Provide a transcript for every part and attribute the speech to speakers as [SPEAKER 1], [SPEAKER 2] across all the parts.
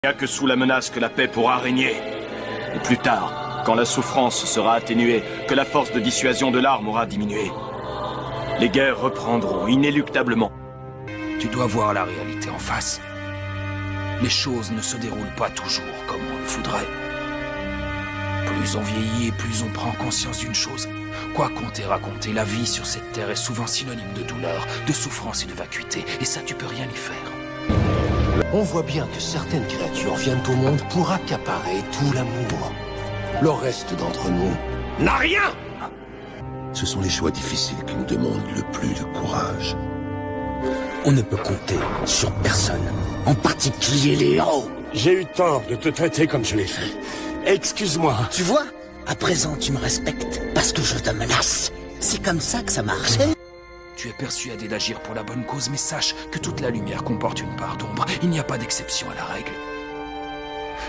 [SPEAKER 1] Il n'y a que sous la menace que la paix pourra régner. Et plus tard, quand la souffrance sera atténuée, que la force de dissuasion de l'arme aura diminué, les guerres reprendront inéluctablement.
[SPEAKER 2] Tu dois voir la réalité en face. Les choses ne se déroulent pas toujours comme on le voudrait. Plus on vieillit et plus on prend conscience d'une chose. Quoi qu'on t'ait raconté, la vie sur cette terre est souvent synonyme de douleur, de souffrance et de vacuité. Et ça, tu peux rien y faire.
[SPEAKER 3] On voit bien que certaines créatures viennent au monde pour accaparer tout l'amour. Le reste d'entre nous n'a rien.
[SPEAKER 4] Ce sont les choix difficiles qui nous demandent le plus de courage.
[SPEAKER 5] On ne peut compter sur personne, en particulier les héros.
[SPEAKER 3] J'ai eu tort de te traiter comme je l'ai fait. Excuse-moi.
[SPEAKER 5] Tu vois, à présent tu me respectes parce que je te menace. C'est comme ça que ça marche.
[SPEAKER 2] Tu es persuadé d'agir pour la bonne cause, mais sache que toute la lumière comporte une part d'ombre. Il n'y a pas d'exception à la règle.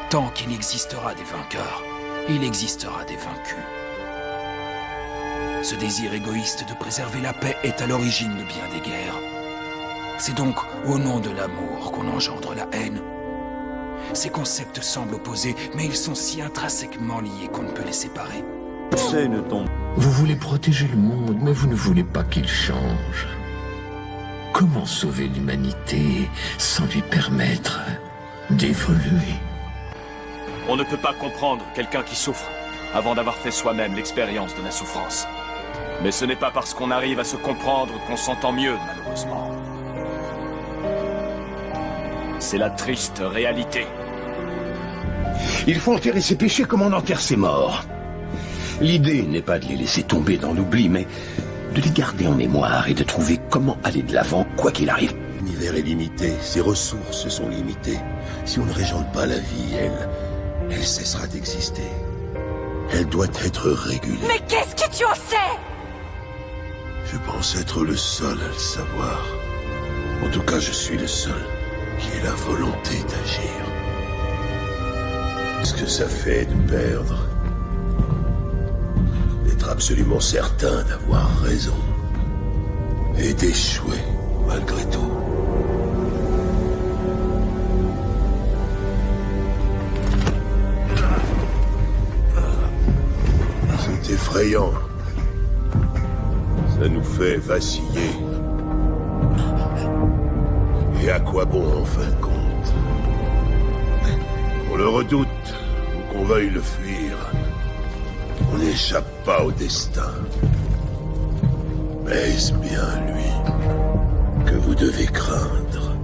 [SPEAKER 2] Tant qu'il existera des vainqueurs, il existera des vaincus. Ce désir égoïste de préserver la paix est à l'origine de bien des guerres. C'est donc au nom de l'amour qu'on engendre la haine. Ces concepts semblent opposés, mais ils sont si intrinsèquement liés qu'on ne peut les séparer.
[SPEAKER 6] Vous voulez protéger le monde, mais vous ne voulez pas qu'il change. Comment sauver l'humanité sans lui permettre d'évoluer?
[SPEAKER 1] On ne peut pas comprendre quelqu'un qui souffre avant d'avoir fait soi-même l'expérience de la souffrance. Mais ce n'est pas parce qu'on arrive à se comprendre qu'on s'entend mieux, malheureusement. C'est la triste réalité.
[SPEAKER 4] Il faut enterrer ses péchés comme on enterre ses morts. L'idée n'est pas de les laisser tomber dans l'oubli, mais de les garder en mémoire et de trouver comment aller de l'avant, quoi qu'il arrive. L'univers est limité, ses ressources sont limitées. Si on ne régente pas la vie, elle cessera d'exister. Elle doit être régulée.
[SPEAKER 7] Mais qu'est-ce que tu en sais?
[SPEAKER 4] Je pense être le seul à le savoir. En tout cas, je suis le seul qui ait la volonté d'agir. Ce que ça fait de perdre, d'être absolument certain d'avoir raison et d'échouer malgré tout. C'est effrayant. Ça nous fait vaciller. Et à quoi bon en fin de compte? On le redoute, ou qu'on veuille le fuir. On n'échappe pas au destin. Mais est-ce bien lui que vous devez craindre?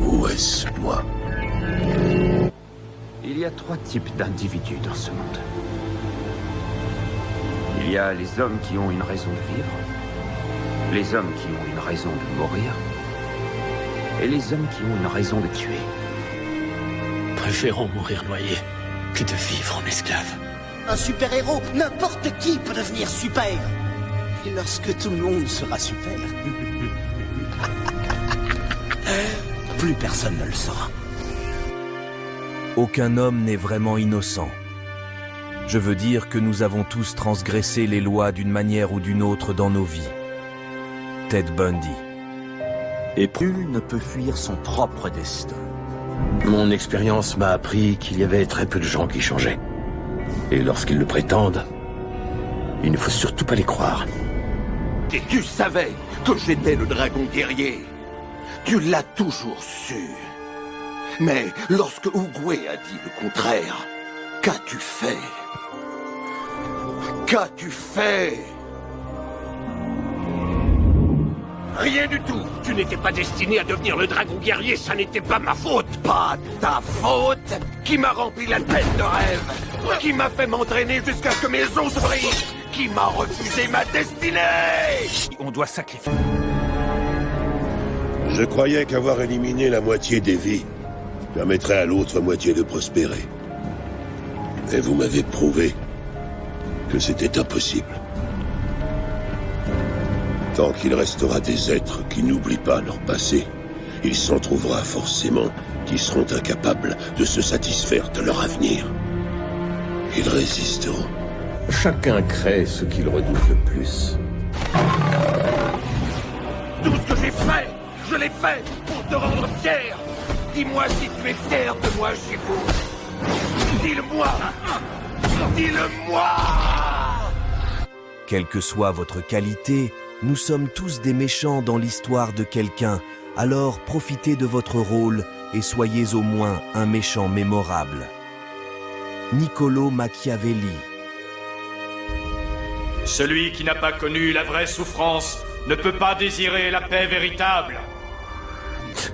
[SPEAKER 4] Ou est-ce moi?
[SPEAKER 8] Il y a 3 types d'individus dans ce monde. Il y a les hommes qui ont une raison de vivre, les hommes qui ont une raison de mourir, et les hommes qui ont une raison de tuer.
[SPEAKER 5] Préférons mourir noyés que de vivre en esclave. Un super-héros, n'importe qui peut devenir super. Et lorsque tout le monde sera super, plus personne ne le sera.
[SPEAKER 9] Aucun homme n'est vraiment innocent. Je veux dire que nous avons tous transgressé les lois d'une manière ou d'une autre dans nos vies. Ted Bundy.
[SPEAKER 3] Et nul ne peut fuir son propre destin. Mon expérience m'a appris qu'il y avait très peu de gens qui changeaient. Et lorsqu'ils le prétendent, il ne faut surtout pas les croire.
[SPEAKER 4] Et tu savais que j'étais le dragon guerrier. Tu l'as toujours su. Mais lorsque Oogway a dit le contraire, qu'as-tu fait? Qu'as-tu fait? Rien du tout. Tu n'étais pas destiné à devenir le dragon guerrier, ça n'était pas ma faute. Pas ta faute. Qui m'a rempli la tête de rêve. Qui m'a fait m'entraîner jusqu'à ce que mes os se brisent. Qui m'a refusé ma destinée.
[SPEAKER 2] On doit sacrifier.
[SPEAKER 4] Je croyais qu'avoir éliminé la moitié des vies permettrait à l'autre moitié de prospérer. Et vous m'avez prouvé que c'était impossible. Tant qu'il restera des êtres qui n'oublient pas leur passé, il s'en trouvera forcément qui seront incapables de se satisfaire de leur avenir. Ils résisteront.
[SPEAKER 3] Chacun crée ce qu'il redoute le plus.
[SPEAKER 4] Tout ce que j'ai fait, je l'ai fait pour te rendre fier. Dis-moi si tu es fier de moi, Shifu. Dis-le-moi. Dis-le-moi.
[SPEAKER 9] Quelle que soit votre qualité, nous sommes tous des méchants dans l'histoire de quelqu'un, alors profitez de votre rôle et soyez au moins un méchant mémorable. Niccolò Machiavelli.
[SPEAKER 1] Celui qui n'a pas connu la vraie souffrance ne peut pas désirer la paix véritable.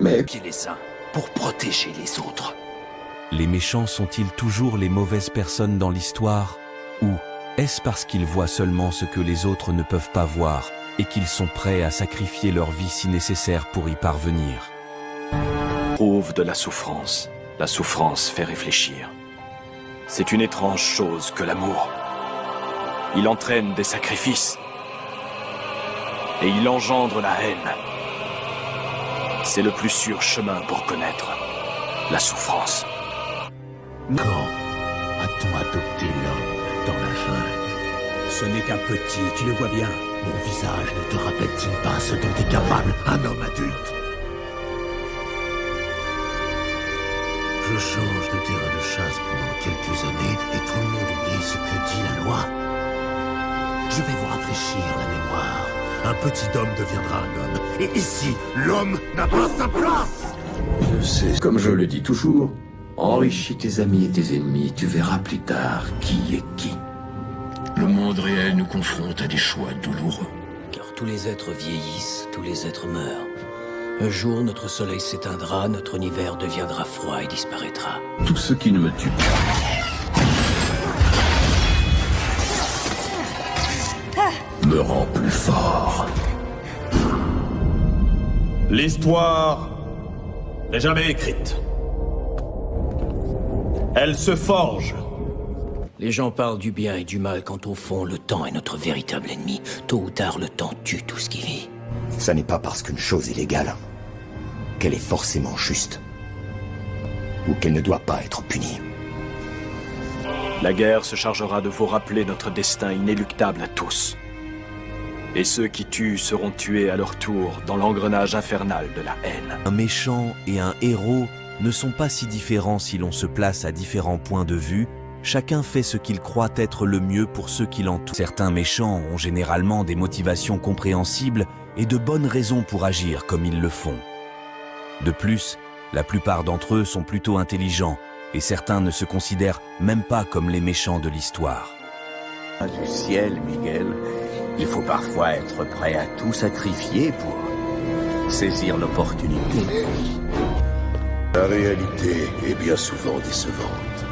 [SPEAKER 4] Mais
[SPEAKER 2] Les uns pour protéger les autres.
[SPEAKER 9] Les méchants sont-ils toujours les mauvaises personnes dans l'histoire? Ou est-ce parce qu'ils voient seulement ce que les autres ne peuvent pas voir et qu'ils sont prêts à sacrifier leur vie si nécessaire pour y parvenir?
[SPEAKER 1] Prouve de la souffrance. La souffrance fait réfléchir. C'est une étrange chose que l'amour. Il entraîne des sacrifices. Et il engendre la haine. C'est le plus sûr chemin pour connaître la souffrance.
[SPEAKER 5] Quand a-t-on adopté l'homme dans la jungle? Ce n'est qu'un petit, tu le vois bien. Mon visage ne te rappelle-t-il pas ce dont est capable un homme adulte? Je change de terrain de chasse pendant quelques années et tout le monde oublie ce que dit la loi. Je vais vous rafraîchir la mémoire. Un petit homme deviendra un homme. Et ici, l'homme n'a pas sa place!
[SPEAKER 3] Je sais, comme je le dis toujours, enrichis tes amis et tes ennemis, tu verras plus tard qui est qui.
[SPEAKER 6] Le monde réel nous confronte à des choix douloureux.
[SPEAKER 5] Car tous les êtres vieillissent, tous les êtres meurent. Un jour, notre soleil s'éteindra, notre univers deviendra froid et disparaîtra.
[SPEAKER 3] Tout ce qui ne me tue pas me rend plus fort.
[SPEAKER 7] L'histoire n'est jamais écrite. Elle se forge.
[SPEAKER 5] Les gens parlent du bien et du mal quand au fond, le temps est notre véritable ennemi. Tôt ou tard, le temps tue tout ce qui vit.
[SPEAKER 10] Ça n'est pas parce qu'une chose est légale qu'elle est forcément juste. Ou qu'elle ne doit pas être punie.
[SPEAKER 1] La guerre se chargera de vous rappeler notre destin inéluctable à tous. Et ceux qui tuent seront tués à leur tour dans l'engrenage infernal de la haine.
[SPEAKER 9] Un méchant et un héros ne sont pas si différents si l'on se place à différents points de vue. Chacun fait ce qu'il croit être le mieux pour ceux qui l'entourent. Certains méchants ont généralement des motivations compréhensibles et de bonnes raisons pour agir comme ils le font. De plus, la plupart d'entre eux sont plutôt intelligents et certains ne se considèrent même pas comme les méchants de l'histoire.
[SPEAKER 4] Du ciel, Miguel, il faut parfois être prêt à tout sacrifier pour saisir l'opportunité.
[SPEAKER 3] La réalité est bien souvent décevante.